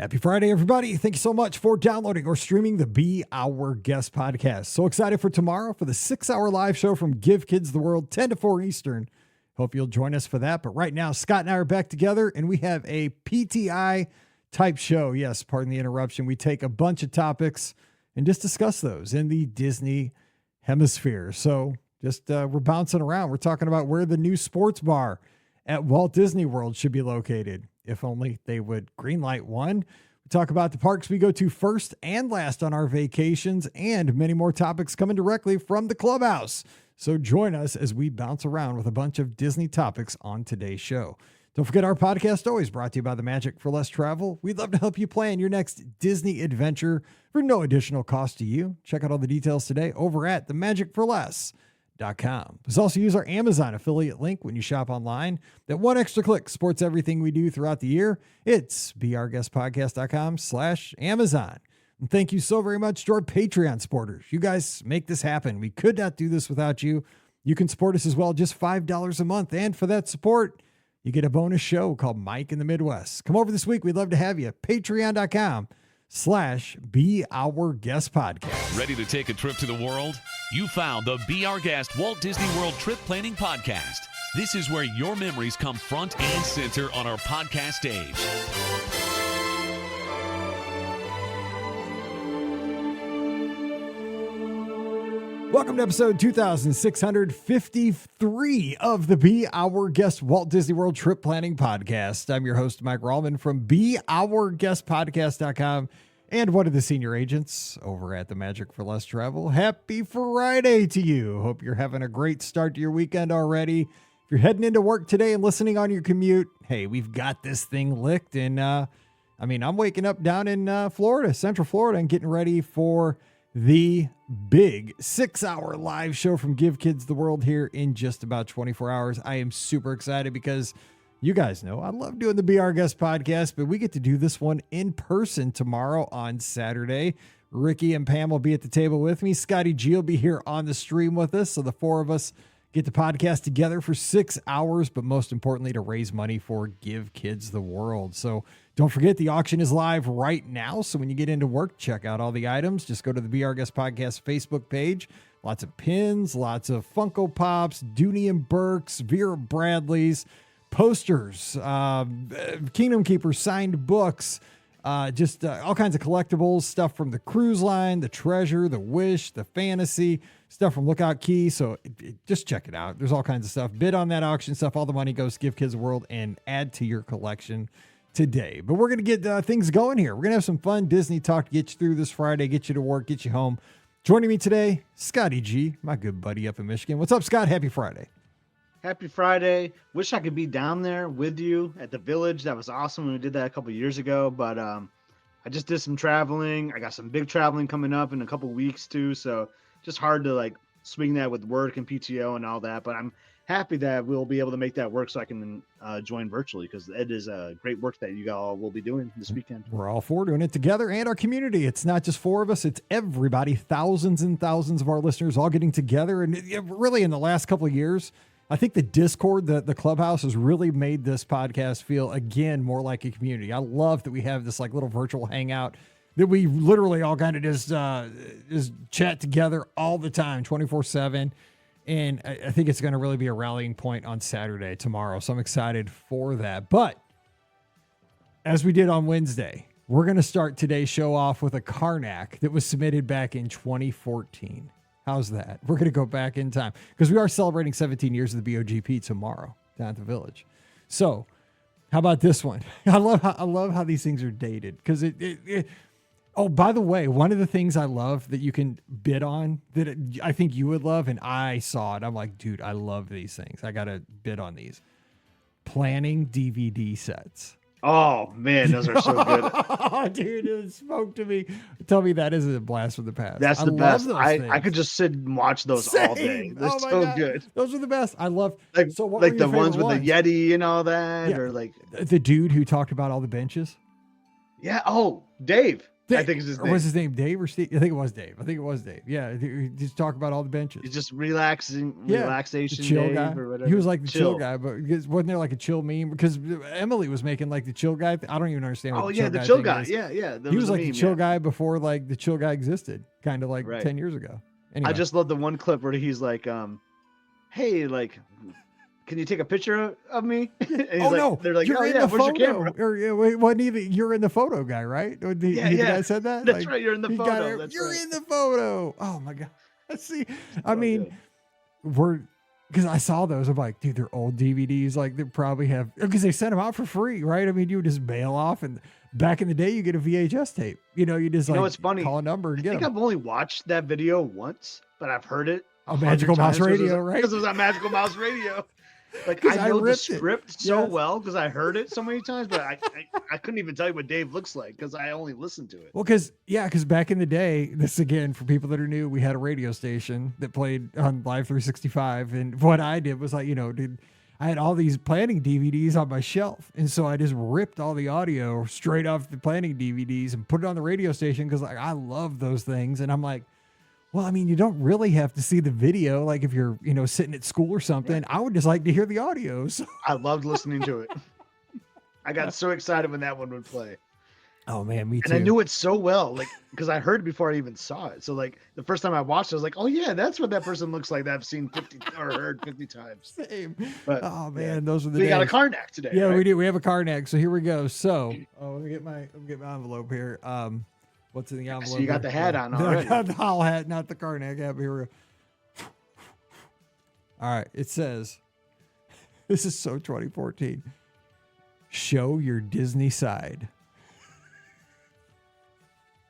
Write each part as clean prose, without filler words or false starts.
Happy Friday, everybody. Thank you so much for downloading or streaming the Be Our Guest podcast. So excited for tomorrow for the 6-hour live show from Give Kids the World, 10 to 4 Eastern. Hope you'll join us for that. But right now, Scott and I are back together, and we have a PTI type show. Yes, pardon the interruption. We take a bunch of topics and just discuss those in the Disney hemisphere. So just we're bouncing around. We're talking about where the new sports bar at Walt Disney World should be located. If only they would greenlight one. We talk about the parks we go to first and last on our vacations, and many more topics coming directly from the clubhouse. So join us as we bounce around with a bunch of Disney topics on today's show. Don't forget, our podcast always brought to you by the Magic for Less Travel. We'd love to help you plan your next Disney adventure for no additional cost to you. Check out all the details today over at themagicforless.com. Let's also use our Amazon affiliate link when you shop online. That one extra click supports everything we do throughout the year. It's beourguestpodcast.com/Amazon. And thank you so very much to our Patreon supporters. You guys make this happen. We could not do this without you. You can support us as well, just $5 a month. And for that support, you get a bonus show called Mike in the Midwest. Come over this week. We'd love to have you. Patreon.com/beourguestpodcast. Ready to take a trip to the world? You found the Be Our Guest Walt Disney World Trip Planning Podcast. This is where your memories come front and center on our podcast stage. Welcome to episode 2653 of the Be Our Guest Walt Disney World Trip Planning Podcast. I'm your host, Mike Rallman from beourguestpodcast.com and one of the senior agents over at the Magic for Less Travel. Happy Friday to you. Hope you're having a great start to your weekend already. If you're heading into work today and listening on your commute, hey, we've got this thing licked. And I'm waking up down in Florida, Central Florida, and getting ready for the big 6-hour live show from Give Kids the World here in just about 24 hours. I am super excited because you guys know I love doing the Be Our Guest podcast, but we get to do this one in person tomorrow on Saturday. Ricky and Pam will be at the table with me. Scotty G will be here on the stream with us. So the four of us get the podcast together for 6 hours, but most importantly, to raise money for Give Kids the World. So don't forget, the auction is live right now. So when you get into work, check out all the items. Just go to the Be Our Guest Podcast Facebook page. Lots of pins, lots of Funko Pops, Dooney and Burks, Vera Bradley's, posters, Kingdom Keeper signed books, all kinds of collectibles, stuff from the cruise line, the Treasure, the Wish, the Fantasy, stuff from Lookout Key. So just check it out. There's all kinds of stuff. Bid on that auction stuff. All the money goes to Give Kids the World and add to your collection today. But we're going to get things going here. We're going to have some fun Disney talk to get you through this Friday, get you to work, get you home. Joining me today, Scotty G, my good buddy up in Michigan. What's up, Scott? Happy Friday. Happy Friday. Wish I could be down there with you at the Village. That was awesome when we did that a couple years ago. But I just did some traveling. I got some big traveling coming up in a couple weeks too. So just hard to swing that with work and PTO and all that. But I'm happy that we'll be able to make that work so I can join virtually, because it is great work that you all will be doing this weekend. We're all for doing it together, and our community. It's not just four of us. It's everybody, thousands and thousands of our listeners all getting together. And really in the last couple of years, I think the Discord, the clubhouse, has really made this podcast feel, again, more like a community. I love that we have this little virtual hangout that we literally all kind of just chat together all the time, 24/7. And I think it's going to really be a rallying point on Saturday, tomorrow. So I'm excited for that. But as we did on Wednesday, we're going to start today's show off with a Karnak that was submitted back in 2014. How's that? We're going to go back in time because we are celebrating 17 years of the BOGP tomorrow down at the Village. So how about this one? I love how these things are dated, because oh, by the way, one of the things I love that you can bid on that I think you would love, and I saw it, I'm like, dude, I love these things. I got to bid on these. Planning DVD sets. Oh, man, those are so good. Oh, dude, it spoke to me. Tell me that isn't a blast from the past. That's the best. I could just sit and watch those all day. They're so God. good. Those are the best. I love so what the ones with the Yeti and all that, or the dude who talked about all the benches. Yeah. Oh, Dave. I think it's his name. Was his name Dave or Steve? I think it was Dave. Yeah, he just talk about all the benches. He's just relaxation, the chill Dave guy. or whatever. He was like the chill guy, but wasn't there like a chill meme? Because Emily was making like the chill guy. I don't even understand. What the chill guy. Yeah. He was like the chill guy before like the chill guy existed, kind of like 10 years ago. Anyway. I just love the one clip where he's like, "Hey, like, can you take a picture of me?" No, they're like, you're "Oh in yeah, the where's photo." your camera? Or wasn't even you're in the photo guy, right? The guy said that. That's right. You're in the photo. You're in the photo. Oh my god. See, I mean, good. because I saw those. I'm like, dude, they're old DVDs. Like they probably have because they sent them out for free, right? I mean, you would just bail off, and back in the day, you get a VHS tape. You just it's funny. Call a number and get them. I've only watched that video once, but I've heard it. On Magical Mouse Radio, right? Because it was on Magical Mouse Radio. Like I know the script so well because I heard it so many times, but I couldn't even tell you what Dave looks like because I only listened to it. Well, because back in the day, this again for people that are new, we had a radio station that played on Live 365, and what I did was I had all these planning DVDs on my shelf, and so I just ripped all the audio straight off the planning DVDs and put it on the radio station because I love those things, and I'm like. Well, I mean, you don't really have to see the video. Like if you're, sitting at school or something, I would just like to hear the audio. So. I loved listening to it. I got so excited when that one would play. Oh man, me too. And I knew it so well, like, because I heard it before I even saw it. So like the first time I watched it, I was like, oh yeah, that's what that person looks like that I've seen 50 or heard 50 times. Same. But oh man, those are the we days. got a Karnak today. Yeah, right? we do. We have a Karnak. So here we go. So let me get my envelope here. What's in the envelope? So you got the hat on already. I got the Hall hat, not the Karnak hat. Here we go. All right. It says, this is so 2014. Show your Disney side.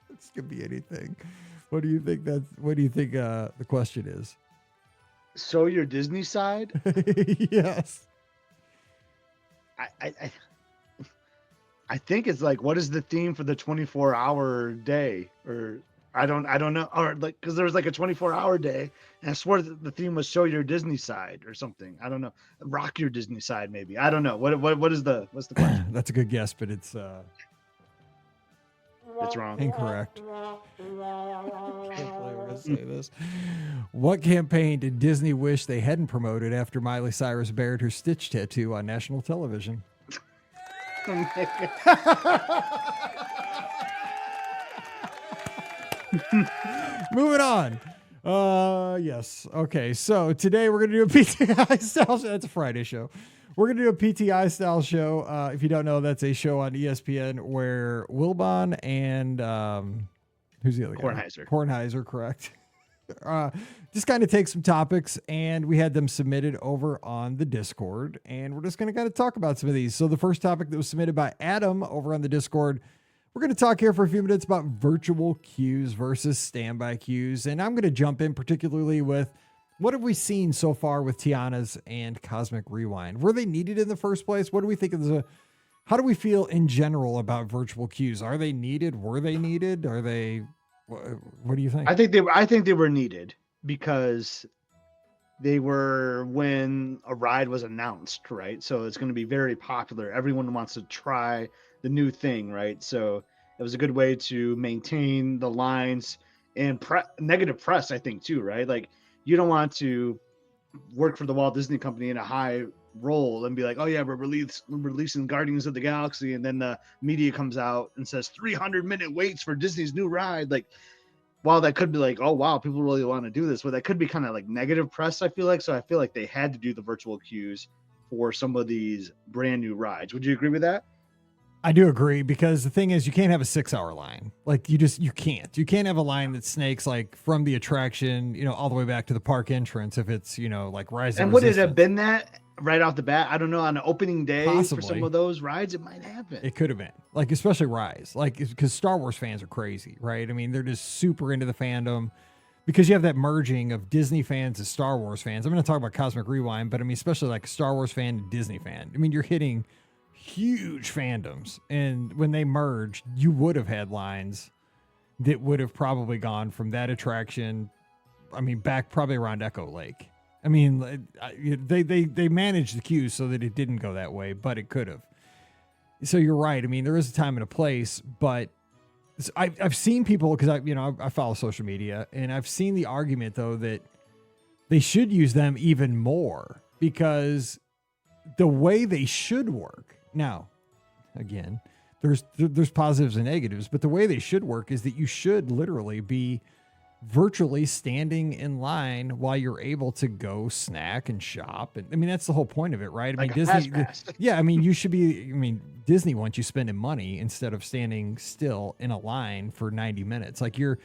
This could be anything. What do you think the question is? Show your Disney side? Yes. I think it's like, what is the theme for the 24-hour day? Or I don't know. Or like, because there was like a 24-hour day, and I swore that the theme was show your Disney side or something. I don't know. Rock your Disney side, maybe. I don't know. What's the question? That's a good guess, but it's wrong. Incorrect. I can't believe we're gonna say this. What campaign did Disney wish they hadn't promoted after Miley Cyrus bared her Stitch tattoo on national television? Moving on. Yes. Okay. So today we're gonna do a PTI style show. That's a Friday show. We're gonna do a PTI style show. If you don't know, that's a show on ESPN where Wilbon and who's the other guy? Kornheiser, correct. Just kind of take some topics, and we had them submitted over on the Discord, and we're just going to kind of talk about some of these. So the first topic that was submitted by Adam over on the Discord, we're going to talk here for a few minutes about virtual queues versus standby queues, and I'm going to jump in particularly with what have we seen so far with Tiana's and Cosmic Rewind? Were they needed in the first place? What do we think of how do we feel in general about virtual queues? Are they needed? Were they needed? Are they... What do you think? I think they were needed because they were when a ride was announced, right? So it's going to be very popular. Everyone wants to try the new thing, right? So it was a good way to maintain the lines and negative press, I think, too, right? Like you don't want to work for the Walt Disney Company in a high role and be like, oh yeah, we're releasing Guardians of the Galaxy, and then the media comes out and says 300-minute waits for Disney's new ride. Like, while that could be like, oh wow, people really want to do this, but that could be kind of like negative press, I feel like. So I feel like they had to do the virtual queues for some of these brand new rides. Would you agree with that? I do agree, because the thing is, you can't have a 6-hour line. Like you can't have a line that snakes like from the attraction, all the way back to the park entrance. If it's, like Rise of And would it Resistance. have been that right off the bat? I don't know. On the opening day Possibly. for some of those rides, it might happen. It could have been, like, especially Rise, like, because Star Wars fans are crazy, right? I mean, they're just super into the fandom, because you have that merging of Disney fans and Star Wars fans. I'm going to talk about Cosmic Rewind, but I mean, especially like a Star Wars fan and Disney fan. I mean, you're hitting huge fandoms, and when they merged, you would have had lines that would have probably gone from that attraction, I mean, back probably around Echo Lake. I mean, they managed the queues so that it didn't go that way, but it could have. So you're right. I mean, there is a time and a place, but I've seen people, because I follow social media, and I've seen the argument though that they should use them even more, because the way they should work now, again, there's positives and negatives, but the way they should work is that you should literally be virtually standing in line while you're able to go snack and shop. And I mean, that's the whole point of it, right? I mean, Disney, yeah, I mean, Disney wants you spending money instead of standing still in a line for 90 minutes. Like you're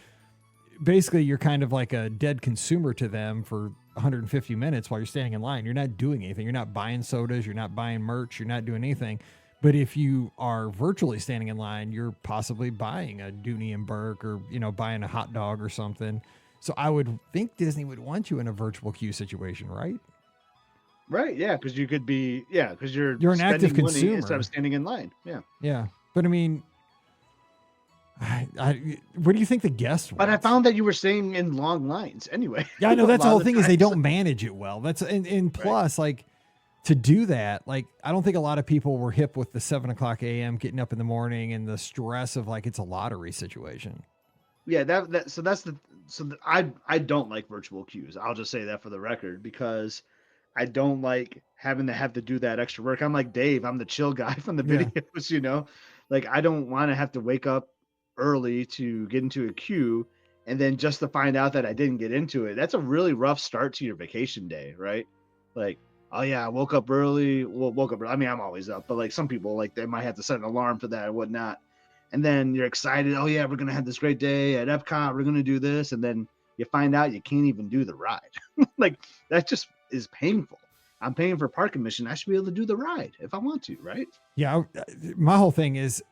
kind of like a dead consumer to them for 150 minutes while you're standing in line. You're not doing anything. You're not buying sodas. You're not buying merch. You're not doing anything. But if you are virtually standing in line, you're possibly buying a Dooney and Burke, or, buying a hot dog or something. So I would think Disney would want you in a virtual queue situation, right? Right. Yeah. Because you could be, because you're an active consumer instead of standing in line. Yeah. Yeah. But I mean, what do you think the guests want? But I found that you were staying in long lines anyway. Yeah, I know. That's the whole thing, is they don't manage it well. That's and plus, like, to do that, like, I don't think a lot of people were hip with the 7:00 a.m. getting up in the morning and the stress of, like, it's a lottery situation. Yeah, I don't like virtual queues. I'll just say that for the record, because I don't like having to do that extra work. I'm like Dave. I'm the chill guy from the videos, Like, I don't want to have to wake up early to get into a queue, and then just to find out that I didn't get into it. That's a really rough start to your vacation day, right? Like, oh yeah, I woke up early. Well, I mean, I'm always up, but like some people, like, they might have to set an alarm for that or whatnot. And then you're excited. Oh yeah, we're going to have this great day at Epcot. We're going to do this. And then you find out you can't even do the ride. Like, that just is painful. I'm paying for park admission. I should be able to do the ride if I want to, right? Yeah. My whole thing is,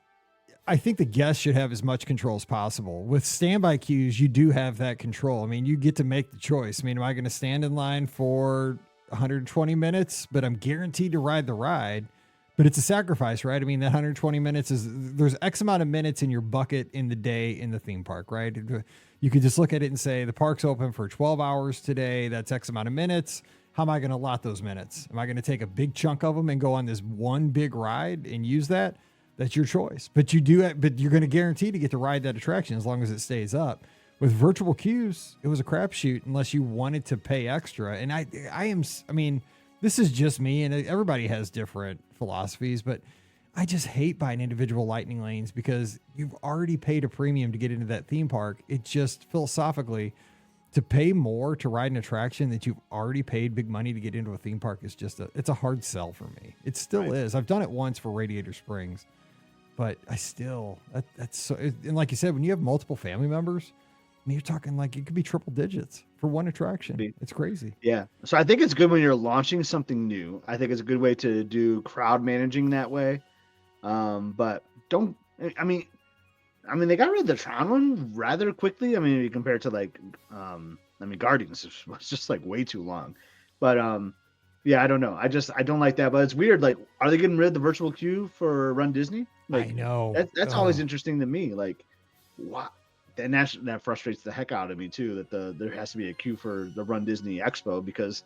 I think the guests should have as much control as possible. With standby queues, you do have that control. I mean, you get to make the choice. I mean, am I going to stand in line for 120 minutes, but I'm guaranteed to ride the ride? But it's a sacrifice, right? I mean, that 120 minutes there's X amount of minutes in your bucket in the day in the theme park, right? You could just look at it and say, the park's open for 12 hours today. That's X amount of minutes. How am I going to allot those minutes? Am I going to take a big chunk of them and go on this one big ride and use that? That's your choice. But you're going to guarantee to get to ride that attraction as long as it stays up. With virtual queues, it was a crapshoot unless you wanted to pay extra. And I mean, this is just me, and everybody has different philosophies, but I just hate buying individual lightning lanes, because you've already paid a premium to get into that theme park. It just, philosophically, to pay more to ride an attraction that you've already paid big money to get into a theme park is just it's a hard sell for me. It still is. I've done it once for Radiator Springs, but I still, that's so, and like you said, when you have multiple family members, I mean, you're talking like it could be triple digits for one attraction. It's crazy. Yeah. So I think it's good when you're launching something new. I think it's a good way to do crowd managing that way. But they got rid of the Tron one rather quickly. I mean, compared to like, Guardians was just like way too long. But yeah, I don't know. I don't like that. But it's weird. Like, are they getting rid of the virtual queue for Run Disney? Like, I know. That's always interesting to me. Like, what? And that frustrates the heck out of me too, that there has to be a queue for the Run Disney Expo, because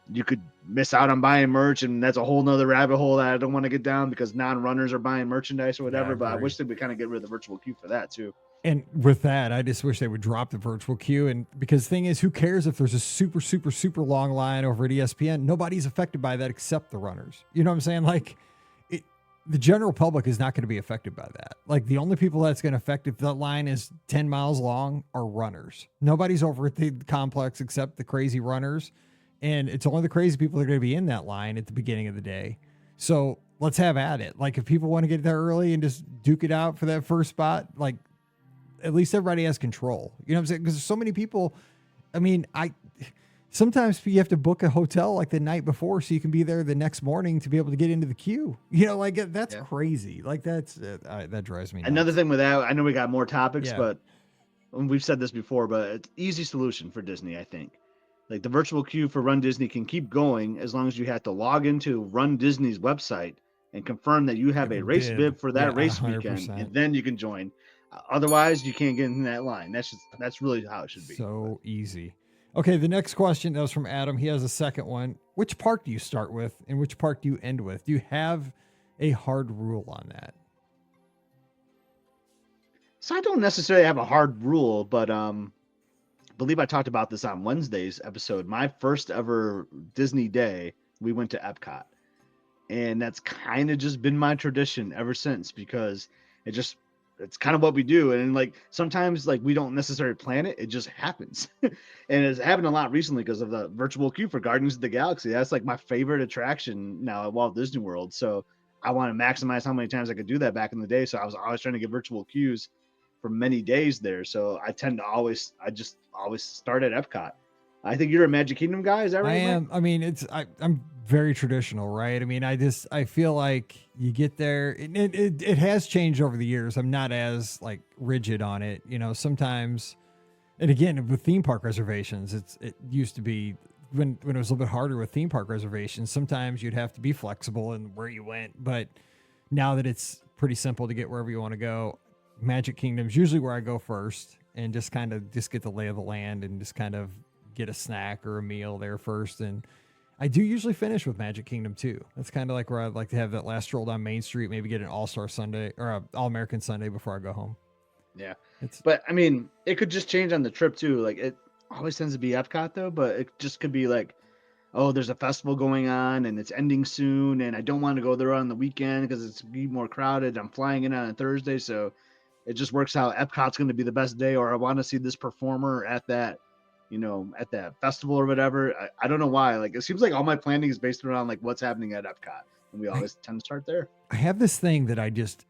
you could miss out on buying merch, and that's a whole nother rabbit hole that I don't want to get down, because non-runners are buying merchandise or whatever. But I wish they would kind of get rid of the virtual queue for that too. And with that, I just wish they would drop the virtual queue. And because the thing is, who cares if there's a super, super, super long line over at ESPN? Nobody's affected by that except the runners. You know what I'm saying? Like, the general public is not going to be affected by that. Like, the only people that's going to affect if that line is 10 miles long are runners. Nobody's over at the complex except the crazy runners. And it's only the crazy people that are going to be in that line at the beginning of the day. So let's have at it. Like, if people want to get there early and just duke it out for that first spot, like, at least everybody has control. You know what I'm saying? Because there's so many people. I mean, sometimes you have to book a hotel like the night before so you can be there the next morning to be able to get into the queue. You know, like, that's crazy. Like, that drives me nuts. Another thing with that, I know we got more topics, but we've said this before, but it's easy solution for Disney, I think. Like, the virtual queue for Run Disney can keep going as long as you have to log into Run Disney's website and confirm that you have a race bib for that race 100%. Weekend, and then you can join. Otherwise, you can't get in that line. That's really how it should be. So easy. Okay, the next question, that was from Adam. He has a second one. Which park do you start with and which park do you end with? Do you have a hard rule on that? So I don't necessarily have a hard rule, but I believe I talked about this on Wednesday's episode. My first ever Disney day, we went to Epcot. And that's kind of just been my tradition ever since, because it's kind of what we do. And like sometimes like we don't necessarily plan it, it just happens. And it's happened a lot recently because of the virtual queue for Guardians of the Galaxy. That's like my favorite attraction now at Walt Disney World. So I want to maximize how many times I could do that back in the day. So I was always trying to get virtual queues for many days there. So I just always start at Epcot. I think you're a Magic Kingdom guy. Is that right? I am. I mean, I'm very traditional, right? I mean, I feel like you get there. It has changed over the years. I'm not as like rigid on it. You know, sometimes, and again, with theme park reservations, it used to be when it was a little bit harder with theme park reservations. Sometimes you'd have to be flexible in where you went. But now that it's pretty simple to get wherever you want to go, Magic Kingdom's usually where I go first, and just get the lay of the land and just kind of get a snack or a meal there first. And I do usually finish with Magic Kingdom too. That's kind of like where I'd like to have that last stroll down Main Street, maybe get an All-Star Sunday or a All-American Sunday before I go home. Yeah. But I mean, it could just change on the trip too. Like it always tends to be Epcot though, but it just could be like, oh, there's a festival going on and it's ending soon, and I don't want to go there on the weekend because it's be more crowded. I'm flying in on a Thursday, so it just works out. Epcot's going to be the best day, or I want to see this performer at that festival or whatever. I don't know why. Like, it seems like all my planning is based around like what's happening at Epcot, and we always tend to start there. I have this thing that I just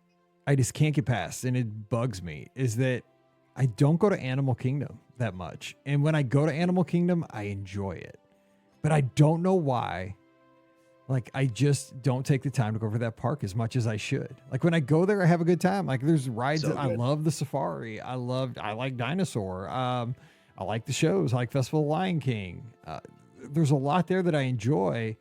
can't get past, and it bugs me, is that I don't go to Animal Kingdom that much. And when I go to Animal Kingdom, I enjoy it. But I don't know why. Like, I just don't take the time to go over that park as much as I should. Like, when I go there, I have a good time. Like, there's rides that I love. The safari. I like Dinosaur. I like the shows. I like Festival of Lion King. There's a lot there that I enjoy,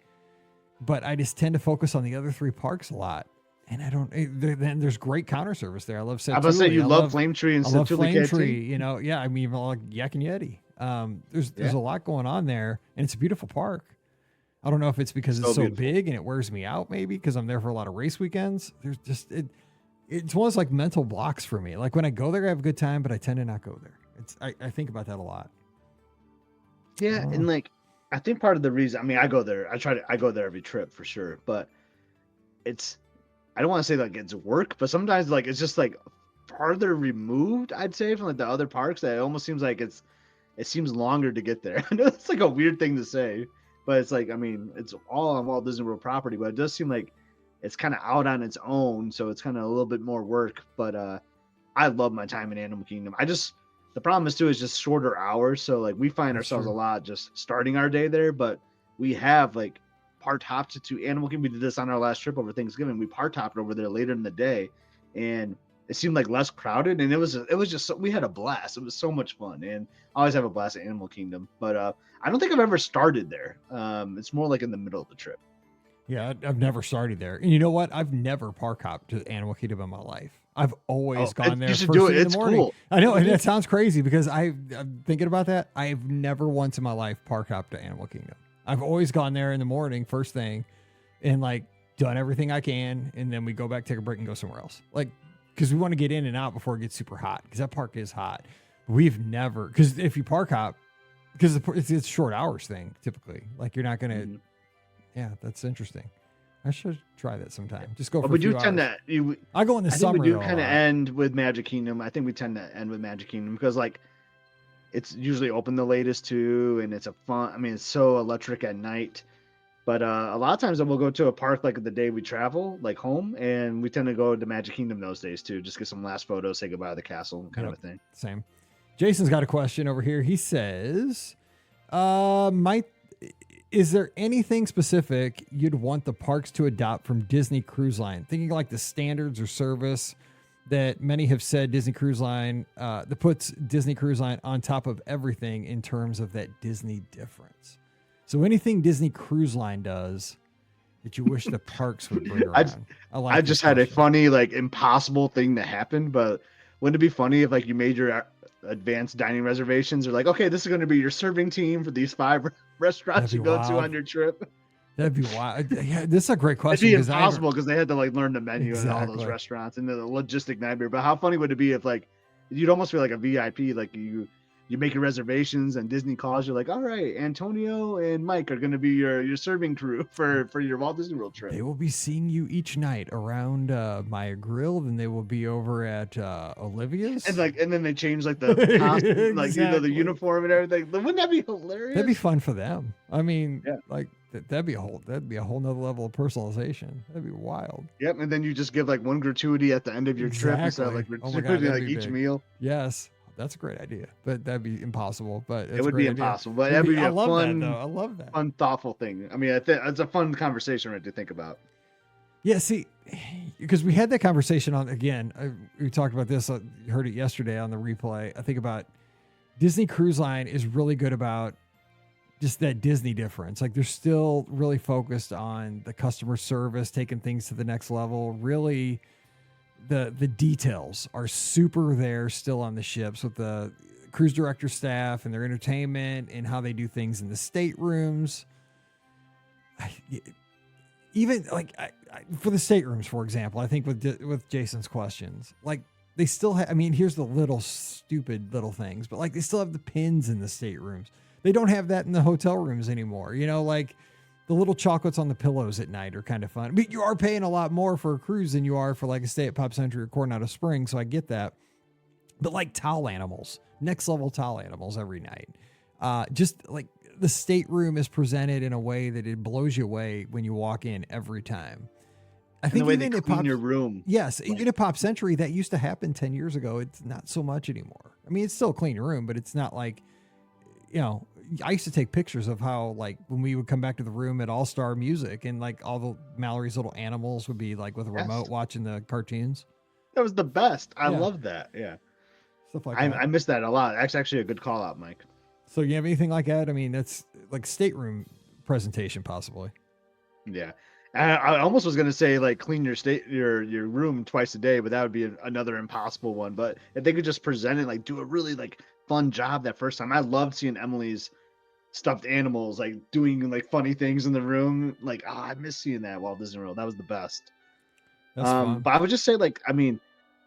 but I just tend to focus on the other three parks a lot. And I don't. Then there's great counter service there. I love. I was about to say you love Flame Tree and I love Flame Tree. You know, yeah. I mean, I like Yak and Yeti. There's a lot going on there, and it's a beautiful park. I don't know if it's because it's so big and it wears me out, maybe because I'm there for a lot of race weekends. There's just it's almost like mental blocks for me. Like when I go there, I have a good time, but I tend to not go there. I think about that a lot. Yeah, and like I think part of the reason, I mean, I go there. I go there every trip for sure, but I don't want to say like it's work, but sometimes like it's just like farther removed, I'd say, from like the other parks, that it almost seems like it seems longer to get there. I know it's like a weird thing to say, but it's like, I mean, it's all on Walt Disney World property, but it does seem like it's kind of out on its own, so it's kind of a little bit more work. But I love my time in Animal Kingdom. The problem is too is just shorter hours, so like we find ourselves a lot just starting our day there, but we have like part hopped to Animal Kingdom. We did this on our last trip over Thanksgiving. We part hopped over there later in the day, and it seemed like less crowded, and it was just we had a blast. It was so much fun, and I always have a blast at Animal Kingdom. But I don't think I've ever started there. It's more like in the middle of the trip. Yeah, I've never started there. And you know what? I've never park hopped to Animal Kingdom in my life. I've always gone there. You should do it. It's cool. I know, and that sounds crazy because I'm thinking about that. I've never once in my life park hopped to Animal Kingdom. I've always gone there in the morning, first thing, and like done everything I can, and then we go back, take a break, and go somewhere else. Like, because we want to get in and out before it gets super hot, because that park is hot. We've never, because if you park hop, because it's short hours thing typically. Like you're not gonna. Yeah, that's interesting. I should try that sometime. Just go for a few hours. I go in the summer. We do kind of end with Magic Kingdom. I think we tend to end with Magic Kingdom because like it's usually open the latest too, and it's it's so electric at night. But a lot of times we'll go to a park like the day we travel, like home, and we tend to go to Magic Kingdom those days too. Just get some last photos, say goodbye to the castle, kind of a thing. Same. Jason's got a question over here. He says, is there anything specific you'd want the parks to adopt from Disney Cruise Line? Thinking like the standards or service that many have said Disney Cruise Line, that puts Disney Cruise Line on top of everything in terms of that Disney difference. So anything Disney Cruise Line does that you wish the parks would bring around? I just had a funny, like, impossible thing that happened, but wouldn't it be funny if like you made your advanced dining reservations, or like, okay, this is going to be your serving team for these 5 restaurants you go to on your trip? That'd be wild. Yeah, this is a great question. It'd be impossible because they had to like learn the menu and all those restaurants and the logistic nightmare. But how funny would it be if like you'd almost feel like a VIP. Like you make your reservations and Disney calls you like, all right, Antonio and Mike are going to be your serving crew for your Walt Disney World trip. They will be seeing you each night around Maya Grill. Then they will be over at Olivia's. And then they change like the costume, like the uniform and everything. Wouldn't that be hilarious? That'd be fun for them. I mean, yeah. like that'd be a whole nother level of personalization. That'd be wild. Yep. And then you just give like one gratuity at the end of your trip instead of like gratuity like each meal. Yes. That's a great idea, but that'd be impossible. But it would be impossible. But that'd be a fun, I love that. Fun, thoughtful thing. I mean, it's a fun conversation, right, to think about. Yeah, see, because we had that conversation we talked about this. You heard it yesterday on the replay. I think about Disney Cruise Line is really good about just that Disney difference. Like they're still really focused on the customer service, taking things to the next level. Really, the details are super there still on the ships with the cruise director staff and their entertainment and how they do things in the staterooms. Even like for the staterooms, for example, I think with Jason's questions, like they still have, I mean, here's the little stupid little things, but like they still have the pins in the staterooms. They don't have that in the hotel rooms anymore. You know, like the little chocolates on the pillows at night are kind of fun. But you are paying a lot more for a cruise than you are for like a stay at Pop Century or Coronado Springs. So I get that. But like towel animals, next level towel animals every night. Just like the stateroom is presented in a way that it blows you away when you walk in every time. I think the way even they clean your room. Yes, even at Pop Century, that used to happen 10 years ago. It's not so much anymore. I mean, it's still a clean room, but it's not like, you know, I used to take pictures of how, like, when we would come back to the room at All-Star Music and, like, all the Mallory's little animals would be, like, with a remote watching the cartoons. That was the best. I love that. Yeah. Stuff like that. I miss that a lot. That's actually a good call out, Mike. So you have anything like that? I mean, that's like stateroom presentation, possibly. Yeah. I almost was going to say, like, clean your room twice a day, but that would be another impossible one. But if they could just present it, like, do a really, like, fun job that first time. I loved seeing Emily's stuffed animals, like, doing, like, funny things in the room. Like, I miss seeing that Walt Disney World. That was the best. That's fun. But I would just say, like, I mean,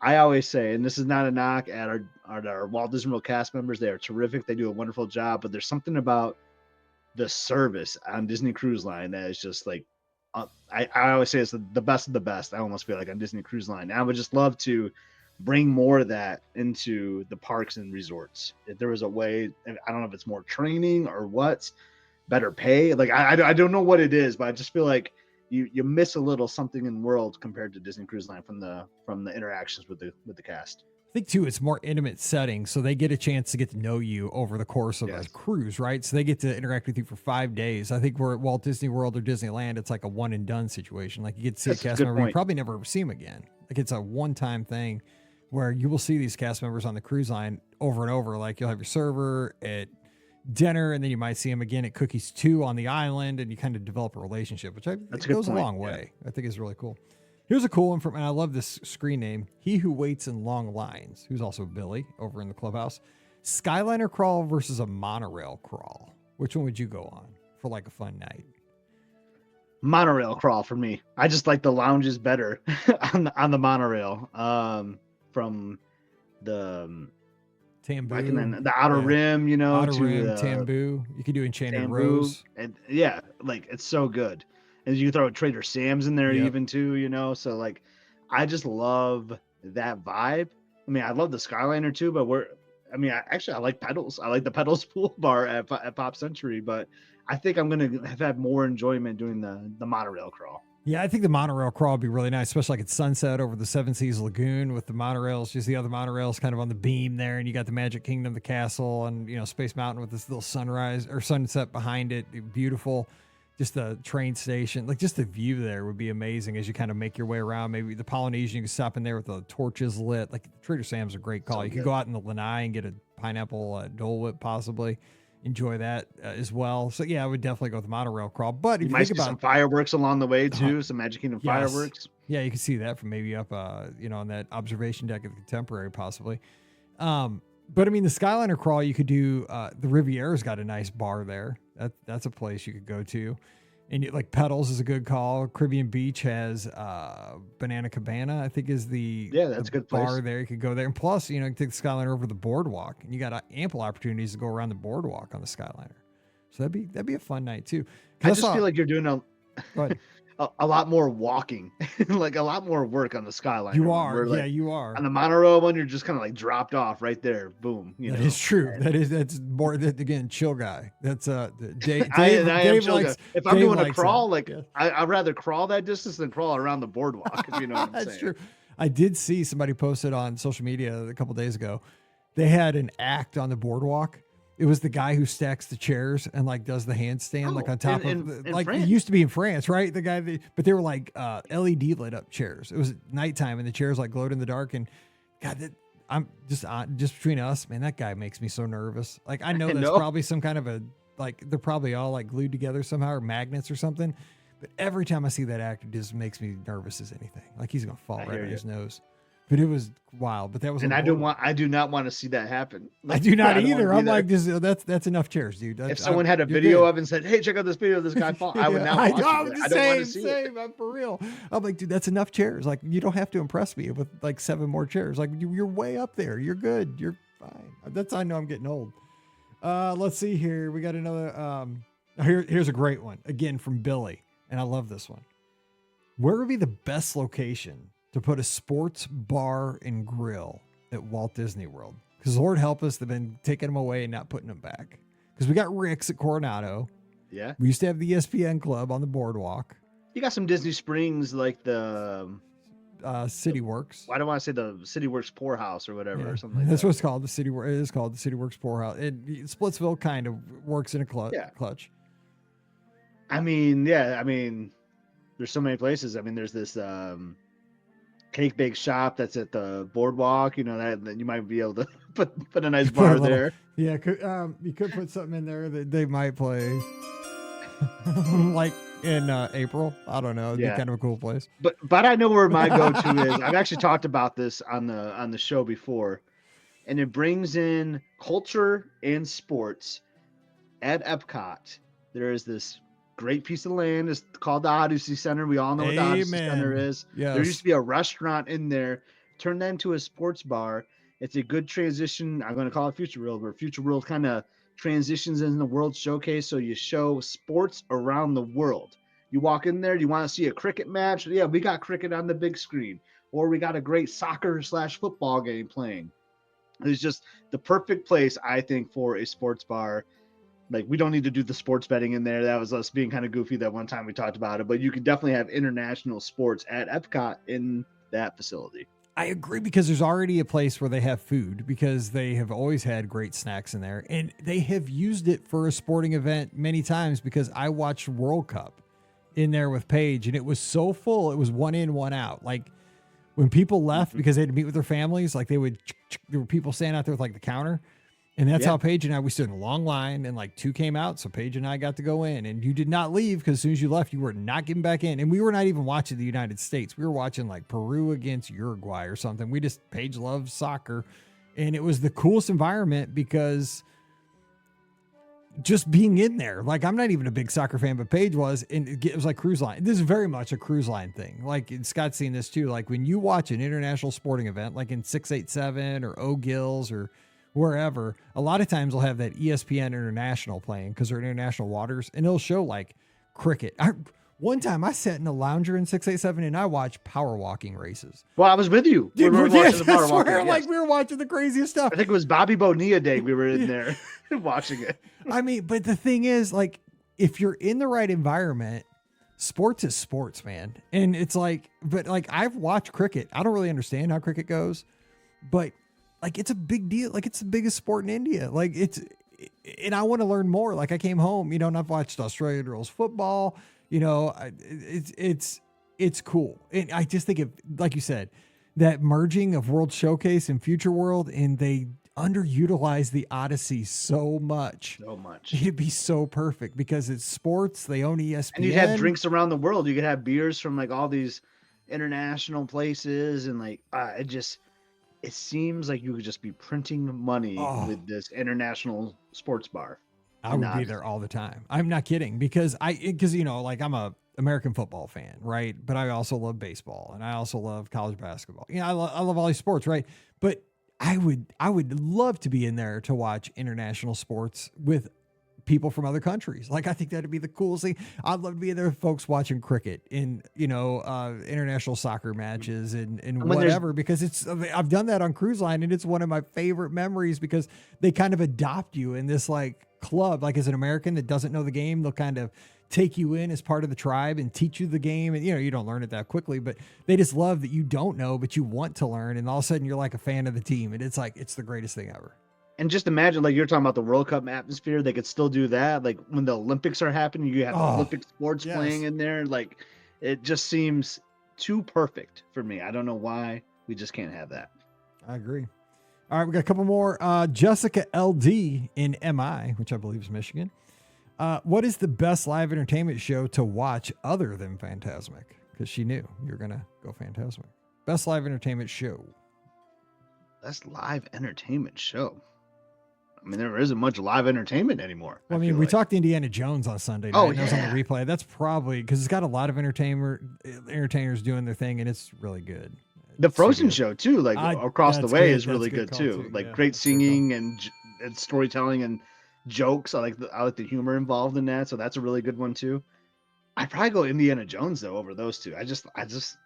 I always say, and this is not a knock at our Walt Disney World cast members. They are terrific. They do a wonderful job. But there's something about the service on Disney Cruise Line that is just like, I always say it's the best of the best. I almost feel like on Disney Cruise Line. And I would just love to bring more of that into the parks and resorts. If there was a way, I don't know if it's more training or what's better pay. Like I don't know what it is, but I just feel like you miss a little something in World compared to Disney Cruise Line from the interactions with the cast. I think too, it's more intimate setting, so they get a chance to get to know you over the course of a cruise, right? So they get to interact with you for 5 days. I think we're at Walt Disney World or Disneyland, it's like a one and done situation. Like you get to see a cast member, you probably never see them again. Like it's a one-time thing where you will see these cast members on the cruise line over and over. Like you'll have your server at dinner, and then you might see him again at Cookies 2 on the island, and you kind of develop a relationship, which goes a long way. I think is really cool. Here's a cool one and I love this screen name. He Who Waits in Long Lines, who's also Billy over in the clubhouse. Skyliner crawl versus a monorail crawl. Which one would you go on for like a fun night? Monorail crawl for me. I just like the lounges better on the monorail. From the Tambu, and then the Outer Rim, you know, Outer Rim, Tambu. You could do Enchanted Rose, and like it's so good. And you throw Trader Sam's in there even too, you know. So like, I just love that vibe. I mean, I love the Skyliner too, but I like Pedals. I like the Pedals pool bar at Pop Century, but I think I'm gonna have had more enjoyment doing the monorail crawl. Yeah, I think the monorail crawl would be really nice, especially like at sunset over the Seven Seas Lagoon with the monorails. Just the other monorails kind of on the beam there, and you got the Magic Kingdom, the castle, and Space Mountain with this little sunrise or sunset behind it. Beautiful. Just the train station, like just the view there would be amazing as you kind of make your way around. Maybe the Polynesian, you can stop in there with the torches lit. Like Trader Sam's a great call. You could go out in the Lanai and get a pineapple Dole Whip, possibly enjoy that as well. So yeah, I would definitely go with the monorail crawl. But if you think about some fireworks along the way too, some Magic Kingdom fireworks. Yeah, you can see that from maybe up, on that observation deck at the Contemporary, possibly. But I mean, the Skyliner crawl, you could do, the Riviera's got a nice bar there. That's a place you could go to. And like Pedals is a good call. Caribbean Beach has Banana Cabana, I think is that's a good bar place. there. You could go there. And plus, you know, you can take the Skyliner over the boardwalk, and you got ample opportunities to go around the boardwalk on the Skyliner. So that'd be a fun night too. I just feel like you're doing Go ahead. a lot more walking, like a lot more work on the Skyliner. You one, are, where, like, you are. on the Monorail one, you're just kind of like dropped off right there. Boom. That is true. That's more again, chill guy. That's Dave. I am chill likes, guy. If I'm Dave doing a likes crawl, that. like Yeah. I'd rather crawl that distance than crawl around the boardwalk. If you know what I'm That's saying. true. I did see somebody posted on social media a couple days ago. They had an act on the boardwalk. It was the guy who stacks the chairs and like does the handstand like on top of like France. it used to be in France, right? The guy, but they were like LED lit up chairs. It was nighttime and the chairs like glowed in the dark. And God, I'm just between us, man. That guy makes me so nervous. Like I know there's probably some kind of a like they're probably all like glued together somehow or magnets or something. But every time I see that actor, it just makes me nervous as anything. Like he's gonna fall right on his nose. But it was wild. But that was, and I do not want to see that happen. Like, I do not either. I'm like, that's enough chairs, dude. If someone had a video of it and said, "Hey, check out this video of this guy fall," I would not watch it. I don't want to see it. I'm for real. I'm like, dude, that's enough chairs. Like, you don't have to impress me with like 7 more chairs. Like, you're way up there. You're good. You're fine. That's how I know I'm getting old. Let's see here. We got another. Here's a great one again from Billy, and I love this one. Where would be the best location to put a sports bar and grill at Walt Disney World? Because Lord help us, they've been taking them away and not putting them back. Because we got Rick's at Coronado. Yeah. We used to have the ESPN Club on the boardwalk. You got some Disney Springs, like the City Works. I don't want to say the City Works Poorhouse or whatever, or something like That's that. what it's called. It is called the City Works Poorhouse. Splitsville kind of works in a clutch. I mean, there's so many places. I mean, there's this cake bake shop that's at the boardwalk. You know that you might be able to put a nice bar there. Yeah, you could put something in there that they might play, like in April. I don't know. It'd be kind of a cool place. But I know where my go-to is. I've actually talked about this on the show before, and it brings in culture and sports. At Epcot, there is this great piece of land. It's called the Odyssey Center. We all know what the Odyssey Center is. Yes. There used to be a restaurant in there. Turn that into a sports bar. It's a good transition. I'm going to call it Future World, where Future World kind of transitions in the World Showcase. So you show sports around the world. You walk in there, you want to see a cricket match? Yeah, we got cricket on the big screen. Or we got a great soccer/football game playing. It's just the perfect place, I think, for a sports bar. Like, we don't need to do the sports betting in there. That was us being kind of goofy that one time we talked about it. But you could definitely have international sports at Epcot in that facility. I agree, because there's already a place where they have food, because they have always had great snacks in there. And they have used it for a sporting event many times, because I watched World Cup in there with Paige, and it was so full. It was one in, one out. Like, when people left because they had to meet with their families, like there were people standing out there with like the counter. And that's how Paige and I, we stood in a long line, and like 2 came out. So Paige and I got to go in, and you did not leave, because as soon as you left, you were not getting back in. And we were not even watching the United States. We were watching like Peru against Uruguay or something. Paige loves soccer, and it was the coolest environment, because just being in there, like I'm not even a big soccer fan, but Paige was, and it was like cruise line. This is very much a cruise line thing. Like, and Scott's seen this too. Like when you watch an international sporting event, like in 687 or O'Gills or wherever, a lot of times they'll have that ESPN International playing, because they're international waters, and it'll show like cricket. One time I sat in a lounger in 687 and I watched power walking races. Well, I was with you. Dude, we were watching the power walking. Like we were watching the craziest stuff. I think it was Bobby Bonilla Day. We were in there watching it. I mean, but the thing is, like, if you're in the right environment, sports is sports, man. And it's like, but like I've watched cricket. I don't really understand how cricket goes, but like, it's a big deal. Like, it's the biggest sport in India. Like, and I want to learn more. Like, I came home, and I've watched Australia girls football. It's cool. And I just think like you said, that merging of World Showcase and Future World, and they underutilize the Odyssey so much. It'd be so perfect, because it's sports. They own ESPN. And you'd have drinks around the world. You could have beers from like all these international places, and like it seems like you could just be printing money with this international sports bar. I And would be just, there all the time. I'm not kidding because you know, like I'm a American football fan, right? But I also love baseball and I also love college basketball. You know, I love all these sports, right? But I would love to be in there to watch international sports with people from other countries. Like I think that'd be the coolest thing. I'd love to be there with folks watching cricket in, you know, international soccer matches and and when there's whatever, because I've done that on cruise line and it's one of my favorite memories because they kind of adopt you in this like club. Like as an American that doesn't know the game, they'll kind of take you in as part of the tribe and teach you the game. And, you know, you don't learn it that quickly, but they just love that you don't know, but you want to learn. And all of a sudden you're like a fan of the team. And it's like, it's the greatest thing ever. and just imagine, like you're talking about the World Cup atmosphere, they could still do that. Like when the Olympics are happening, you have Olympic sports yes. playing in there. Like it just seems too perfect for me. I don't know why we just can't have that. I agree. All right, we got a couple more. Jessica LD in MI, which I believe is Michigan. What is the best live entertainment show to watch other than Fantasmic? Because she knew you were going to go Fantasmic. Best live entertainment show. Best live entertainment show. I mean, there isn't much live entertainment anymore. Well, I mean, we talked Indiana Jones on Sunday night. Oh, and that was on the replay. That's probably because it's got a lot of entertainers doing their thing, and it's really good. The Frozen show too, like across the way, is really good call too. Like great singing and storytelling and jokes. I like the humor involved in that, so that's a really good one too. I'd probably go Indiana Jones though over those two. I just it's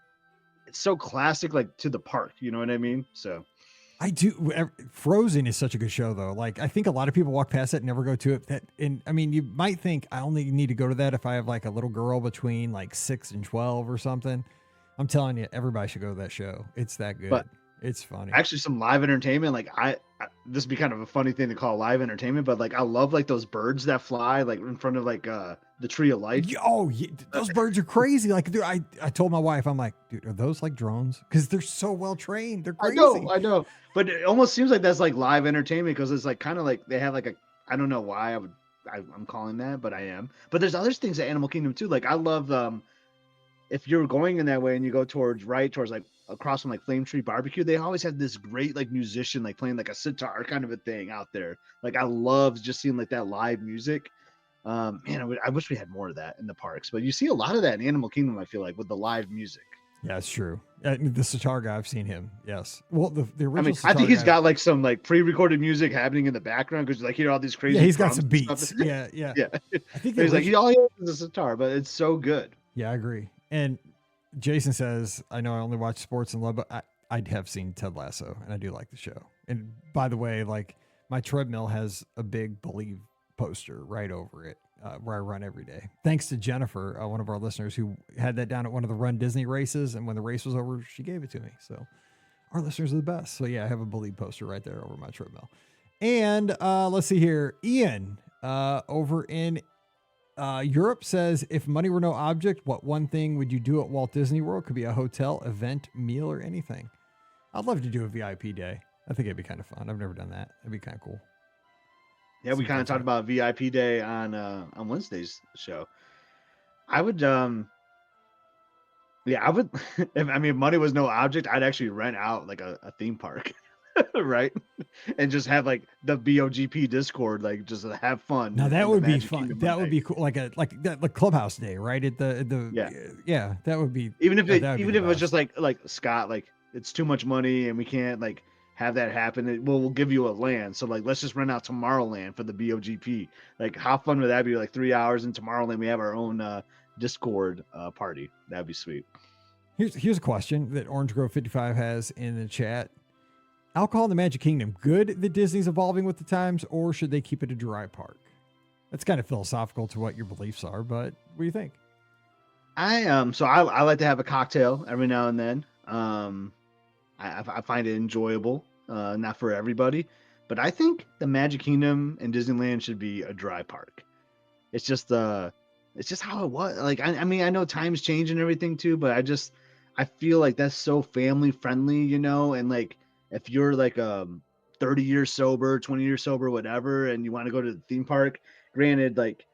so classic, like to the park. You know what I mean? So I do. Frozen is such a good show though. Like I think a lot of people walk past it and never go to it. And I mean, you might think I only need to go to that if I have like a little girl between like 6 and 12 or something. I'm telling you, everybody should go to that show. It's that good. But it's funny. Actually, some live entertainment, like this would be kind of a funny thing to call live entertainment, but like I love like those birds that fly like in front of like the Tree of Life. Oh, yeah, those birds are crazy. Like I told my wife, I'm like, dude, are those like drones? Because they're so well trained. They're crazy. I know, but it almost seems like that's like live entertainment because it's like kind of like they have like I don't know why I'm calling that, but I am. But there's other things at Animal Kingdom too. Like I love if you're going in that way and you go towards like across from like Flame Tree Barbecue, they always have this great like musician like playing like a sitar kind of a thing out there. Like I love just seeing like that live music. Man, I wish we had more of that in the parks, but you see a lot of that in Animal Kingdom. I feel like with the live music. Yeah, it's true. The sitar guy, I've seen him. Yes. Well, the original. I mean, I think he's got like some like pre-recorded music happening in the background because like hear all these crazy. Yeah, he's got some beats. Yeah. I think he's like all he has is a sitar, but it's so good. Yeah, I agree. And Jason says, I know I only watch sports and love, but I have seen Ted Lasso and I do like the show. And by the way, like my treadmill has a big Believe poster right over it where I run every day. Thanks to Jennifer, one of our listeners who had that down at one of the Run Disney races. And when the race was over, she gave it to me. So our listeners are the best. So yeah, I have a Believe poster right there over my treadmill. And let's see here. Ian over in Europe says, if money were no object, what one thing would you do at Walt Disney World? Could be a hotel, event, meal, or anything. I'd love to do a VIP day. I think it'd be kind of fun. I've never done that. It'd be kind of cool. Yeah, we kind of talked about VIP day on Wednesday's show. I would if money was no object, I'd actually rent out like a theme park. Right, and just have like the BOGP Discord, like just have fun. Now that would be fun. That would be cool, like the clubhouse day, right? At the yeah, that would be. Even if it was just like Scott, like it's too much money and we can't like have that happen. We'll give you a land, so like let's just rent out Tomorrowland for the BOGP. Like how fun would that be? Like 3 hours in Tomorrowland, we have our own Discord party. That'd be sweet. Here's a question that Orange Grove 55 has in the chat. Alcohol in the Magic Kingdom, good that Disney's evolving with the times, or should they keep it a dry park? That's kind of philosophical to what your beliefs are, but what do you think? I like to have a cocktail every now and then. I find it enjoyable, not for everybody, but I think the Magic Kingdom and Disneyland should be a dry park. It's just how it was. Like I mean, I know times change and everything too, but I feel like that's so family friendly, you know, and like. If you're like 30 years sober, 20 years sober, whatever, and you want to go to the theme park, granted, like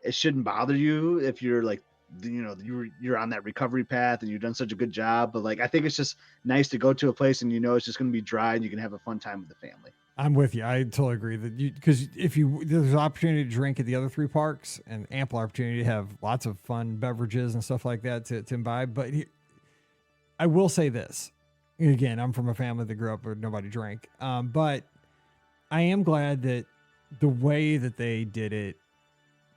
it shouldn't bother you if you're like, you know, you're on that recovery path and you've done such a good job. But like, I think it's just nice to go to a place and you know it's just going to be dry and you can have a fun time with the family. I'm with you. I totally agree that because if there's an opportunity to drink at the other three parks and ample opportunity to have lots of fun beverages and stuff like that to imbibe. But I will say this again, I'm from a family that grew up where nobody drank. But I am glad that the way that they did it,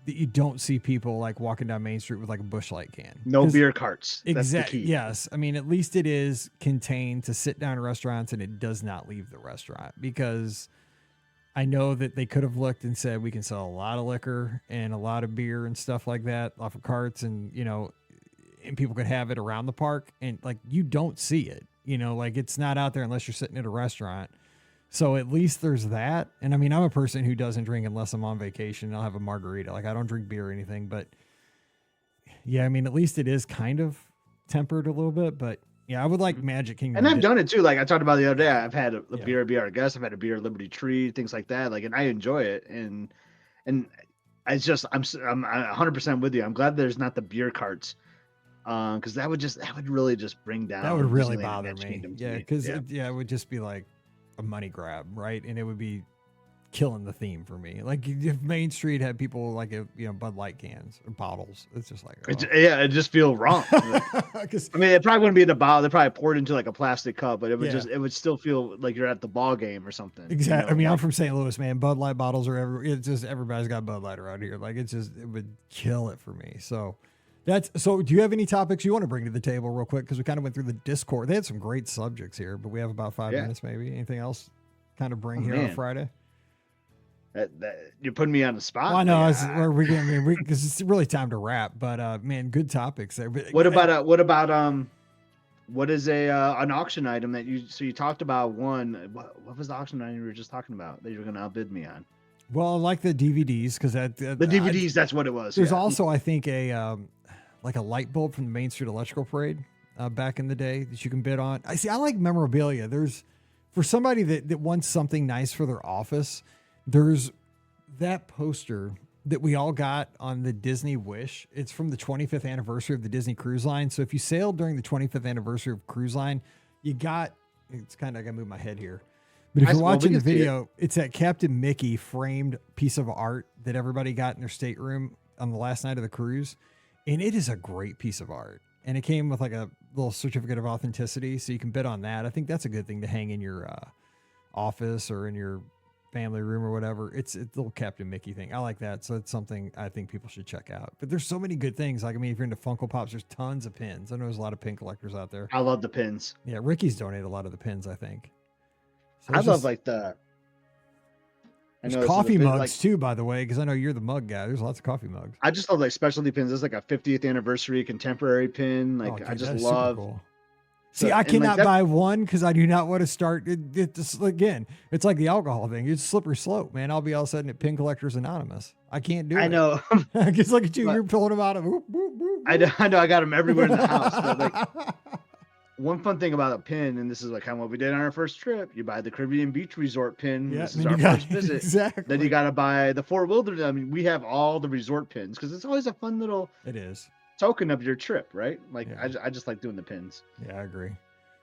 that you don't see people like walking down Main Street with like a Busch Light can. No beer carts. Exactly. Yes. I mean, at least it is contained to sit down in restaurants and it does not leave the restaurant, because I know that they could have looked and said, we can sell a lot of liquor and a lot of beer and stuff like that off of carts, and, and people could have it around the park, and like, you don't see it, like it's not out there unless you're sitting at a restaurant. So at least there's that. And I mean, I'm a person who doesn't drink unless I'm on vacation. I'll have a margarita. Like, I don't drink beer or anything, but yeah, I mean, at least it is kind of tempered a little bit, but yeah, I would like Magic Kingdom. And I've done it too. Like I talked about the other day, I've had a beer, Be Our Guest. I've had a beer, Liberty Tree, things like that. Like, and I enjoy it. And it's just, I'm 100% with you. I'm glad there's not the beer carts. Cause that would really just bring down. That would really Disneyland bother Magic me. Kingdom to Yeah. me. Cause it would just be like a money grab, right? And it would be killing the theme for me. Like, if Main Street had people like Bud Light cans or bottles, it's just like, it just feels wrong. I mean, it probably wouldn't be in a bottle. They probably poured into like a plastic cup, but it would it would still feel like you're at the ball game or something. Exactly. I mean, I'm from St. Louis, man. Bud Light bottles are it's just, everybody's got Bud Light around here. Like, it would kill it for me. So do you have any topics you want to bring to the table real quick? Because we kind of went through the Discord. They had some great subjects here, but we have about 5 minutes maybe. Anything else kind of bring here on a Friday? You're putting me on the spot. Well, I know because it's really time to wrap. But man, good topics there. But what is an auction item that you talked about one? What was the auction item you were just talking about that you were going to outbid me on? Well, I like the DVDs because the DVDs. That's what it was. There's also, I think, a light bulb from the Main Street Electrical Parade back in the day that you can bid on. I like memorabilia. There's, for somebody that wants something nice for their office, there's that poster that we all got on the Disney Wish. It's from the 25th anniversary of the Disney Cruise Line. So if you sailed during the 25th anniversary of Cruise Line, it's kind of, I gotta move my head here. But if you're watching the video, it's that Captain Mickey framed piece of art that everybody got in their stateroom on the last night of the cruise. And it is a great piece of art. And it came with like a little certificate of authenticity. So you can bid on that. I think that's a good thing to hang in your office or in your family room or whatever. It's a little Captain Mickey thing. I like that. So it's something I think people should check out. But there's so many good things. Like, I mean, if you're into Funko Pops, there's tons of pins. I know there's a lot of pin collectors out there. I love the pins. Yeah, Ricky's donated a lot of the pins, I think. So I love like the... There's coffee mugs too, by the way, because I know you're the mug guy. There's lots of coffee mugs. I just love like specialty pins. There's like a 50th anniversary contemporary pin. Like, I just love... Cool. See, I cannot buy one because I do not want to start. Again, it's like the alcohol thing. It's a slippery slope, man. I'll be all of a sudden at Pin Collectors Anonymous. I can't do it. I know. Just look at you. You're pulling them out of. Whoop, whoop, whoop. I know. I got them everywhere in the house. But like, one fun thing about a pin, and this is like kind of what we did on our first trip. You buy the Caribbean Beach Resort pin. Yeah, this is our first visit. Exactly. Then you got to buy the Fort Wilderness. I mean, we have all the resort pins because it's always a fun little. It is. Token of your trip, right? Like, yeah. I just like doing the pins. Yeah, I agree.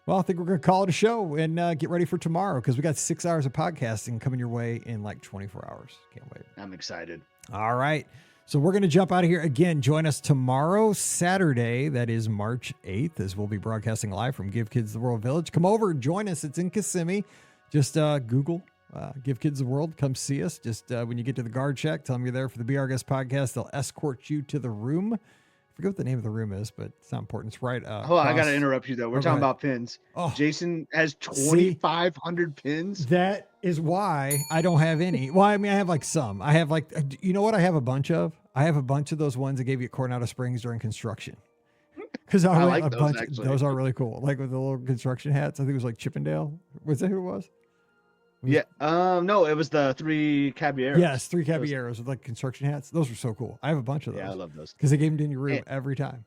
Well, I think we're going to call it a show and get ready for tomorrow because we got 6 hours of podcasting coming your way in like 24 hours. Can't wait. I'm excited. All right. So we're going to jump out of here again. Join us tomorrow, Saturday. That is March 8th, as we'll be broadcasting live from Give Kids the World Village. Come over and join us. It's in Kissimmee. Just Google Give Kids the World. Come see us. Just when you get to the guard check, tell them you're there for the Be Our Guest podcast. They'll escort you to the room. I forget what the name of the room is, but it's not important. It's right. Hold on, I got to interrupt you though. We're talking about pins. Oh, Jason has 2,500 pins. That is why I don't have any. Well, I mean, I have like some. I have like, you know what I have a bunch of? I have a bunch of those ones that gave you at Coronado Springs during construction. Because I like a bunch. Actually. Those are really cool. Like with the little construction hats. I think it was like Chippendale. Was that who it was? Yeah. No, it was the 3 Caballeros. Yes, 3 Caballeros with like construction hats. Those were so cool. I have a bunch of those. Yeah, I love those. Because they gave them in your room every time.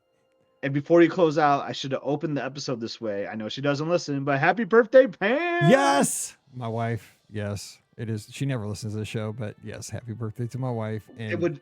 And before you close out, I should have opened the episode this way. I know she doesn't listen, but happy birthday, Pam! Yes! My wife. Yes, it is. She never listens to the show, but yes, happy birthday to my wife. And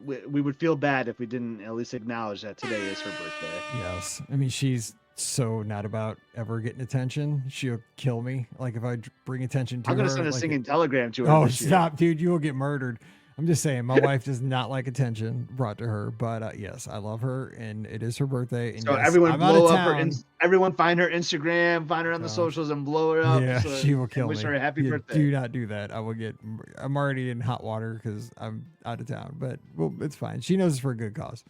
we would feel bad if we didn't at least acknowledge that today is her birthday. Yes. I mean, she's so not about ever getting attention. She'll kill me. Like if I bring attention to her. I'm gonna send a singing telegram to her. Oh, this year. stop, dude! You will get murdered. I'm just saying, my wife does not like attention brought to her, but yes, I love her, and it is her birthday. And So yes, everyone I'm blow out of up her. town. Everyone find her Instagram, find her on the socials, and blow her up. Yeah, she will kill me. Wish her a happy birthday. Do not do that. I'm already in hot water because I'm out of town, but well, it's fine. She knows it's for a good cause.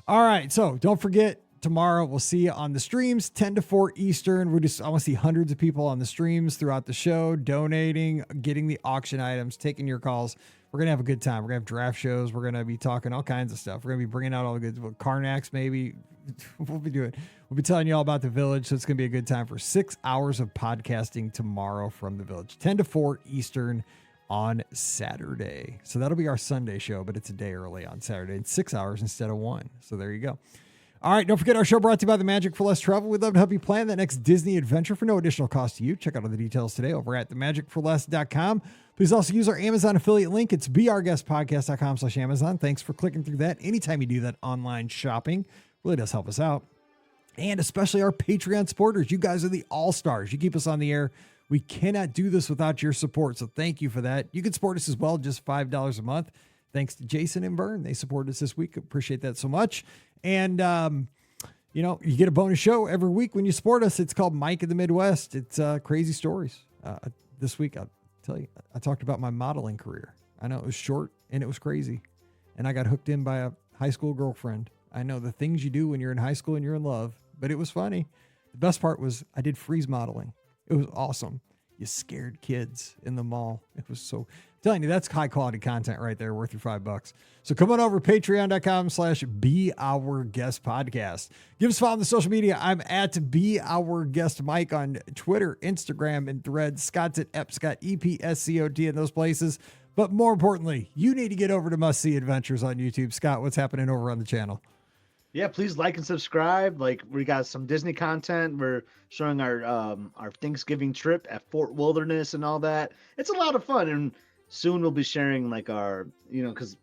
All right, so don't forget. Tomorrow, we'll see you on the streams, 10 to 4 Eastern. I want to see hundreds of people on the streams throughout the show, donating, getting the auction items, taking your calls. We're going to have a good time. We're going to have draft shows. We're going to be talking all kinds of stuff. We're going to be bringing out all the good Karnaks, maybe. We'll be telling you all about the Village, so it's going to be a good time for 6 hours of podcasting tomorrow from the Village, 10 to 4 Eastern on Saturday. So that'll be our Sunday show, but it's a day early on Saturday. It's 6 hours instead of 1. So there you go. All right, don't forget our show brought to you by the Magic for Less Travel. We'd love to help you plan that next Disney adventure for no additional cost to you. Check out all the details today over at themagicforless.com. Please also use our Amazon affiliate link. It's beourguestpodcast.com/Amazon. Thanks for clicking through that. Anytime you do that online shopping, really does help us out. And especially our Patreon supporters. You guys are the all-stars. You keep us on the air. We cannot do this without your support, so thank you for that. You can support us as well, just $5 a month. Thanks to Jason and Vern. They supported us this week. Appreciate that so much. And, you get a bonus show every week when you support us. It's called Mike in the Midwest. It's crazy stories. This week, I'll tell you, I talked about my modeling career. I know it was short and it was crazy. And I got hooked in by a high school girlfriend. I know the things you do when you're in high school and you're in love, but it was funny. The best part was I did freeze modeling. It was awesome. You scared kids in the mall. It was so... telling you, that's high quality content right there, worth your $5. So come on over to patreon.com/beourguestpodcast. Give us a follow on the social media. I'm at beourguestmike on Twitter, Instagram, and Threads. Scott's at Epscott, EPSCOT in those places. But more importantly, you need to get over to Must See Adventures on YouTube. Scott, what's happening over on the channel? Yeah, please like and subscribe. Like, we got some Disney content. We're showing our Thanksgiving trip at Fort Wilderness and all that. It's a lot of fun, and soon we'll be sharing like our, because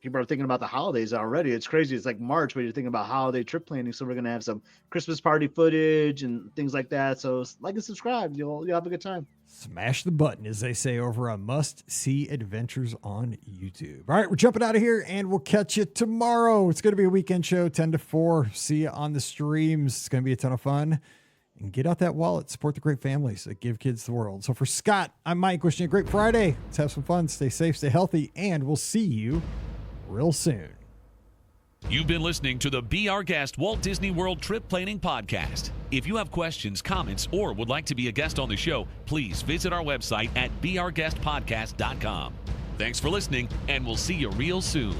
people are thinking about the holidays already. It's crazy. It's like March, but you're thinking about holiday trip planning. So we're going to have some Christmas party footage and things like that. So like and subscribe. You'll have a good time. Smash the button, as they say over on Must See Adventures on YouTube. All right, we're jumping out of here, and we'll catch you tomorrow. It's going to be a weekend show, 10 to 4. See you on the streams. It's going to be a ton of fun. And get out that wallet. Support the great families that give kids the world. So for Scott, I'm Mike. Wishing you a great Friday. Let's have some fun. Stay safe, stay healthy, and we'll see you real soon. You've been listening to the Be Our Guest Walt Disney World Trip Planning Podcast. If you have questions, comments, or would like to be a guest on the show, please visit our website at beourguestpodcast.com. Thanks for listening, and we'll see you real soon.